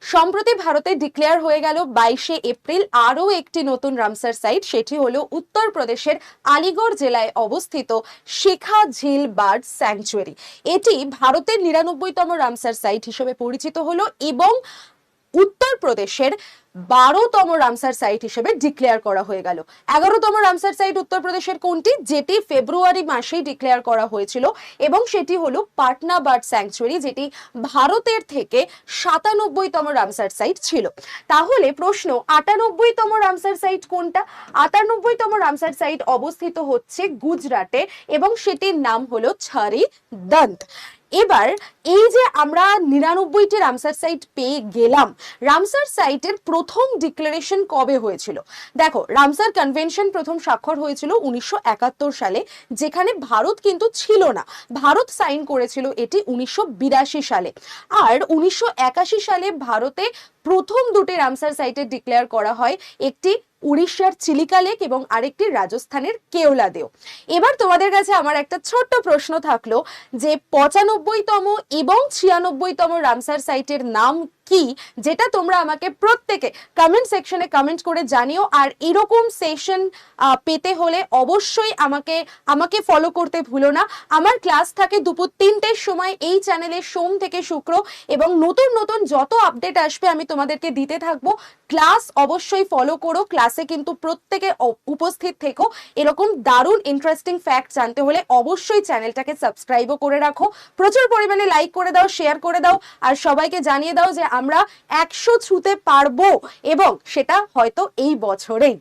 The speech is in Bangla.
সম্প্রতি ভারতে ডিক্লেয়ার হয়ে গেল 22শে এপ্রিল আরও একটি নতুন রামসার সাইট, সেটি হলো উত্তরপ্রদেশের আলিগড় জেলায় অবস্থিত শেখা ঝিল বার্ড স্যাংচুয়ারি। এটি ভারতের 99তম রামসার সাইট হিসেবে পরিচিত হলো এবং উত্তরপ্রদেশের 12তম রামসার সাইট হিসেবে ডিক্লেয়ার করা হয়ে গেল। 11তম রামসার সাইট উত্তরপ্রদেশের কোনটি, যেটি ফেব্রুয়ারি মাসেই ডিক্লেয়ার করা হয়েছিল, এবং সেটি হলো পাটনা বার্ড স্যাংচুয়ারি, যেটি ভারতের থেকে 97তম রামসার সাইট ছিল। তাহলে প্রশ্ন, 98তম রামসার সাইট কোনটা? 98তম রামসার সাইট অবস্থিত হচ্ছে গুজরাটে এবং সেটির নাম হলো ছারি দন্ত। এবার এই যে আমরা 99টি রামসার সাইট পেয়ে গেলাম, রামসার সাইটের প্রথম ডিক্লারেশন কবে হয়েছিল? দেখো, রামসার কনভেনশন প্রথম স্বাক্ষর হয়েছিল 1971 সালে, যেখানে ভারত কিন্তু ছিল না। ভারত সাইন করেছিল এটি 1982 সালে। আর 1981 সালে ভারতে প্রথম দুটি রামসার সাইটে ডিক্লেয়ার করা হয়, একটি উড়িষ্যার চিলিকা লেক এবং আরেকটি রাজস্থানের কেওলাদেও। এবার তোমাদের কাছে আমার একটা ছোট্ট প্রশ্ন থাকলো যে 95তম এবং 96তম রামসার সাইটের নাম কি, যেটা তোমরা আমাকে প্রত্যেকে কমেন্ট সেকশনে কমেন্ট করে জানিও। আর এরকম সেশন পেতে হলে অবশ্যই আমাকে ফলো করতে ভুলো না। আমার ক্লাস থাকে দুপুর 3টের সময় এই চ্যানেলে, সোম থেকে শুক্র, এবং নতুন নতুন যত আপডেট আসবে আমি তোমাদেরকে দিতে থাকবো। ক্লাস অবশ্যই ফলো করো, ক্লাসে কিন্তু প্রত্যেকে উপস্থিত থেকো। এরকম দারুণ ইন্টারেস্টিং ফ্যাক্ট জানতে হলে অবশ্যই চ্যানেলটাকে সাবস্ক্রাইবও করে রাখো, প্রচুর পরিমাণে লাইক করে দাও, শেয়ার করে দাও, আর সবাইকে জানিয়ে দাও যে আমরা 100 ছুঁতে পারবো, এবং সেটা হয়তো এই বছরেই।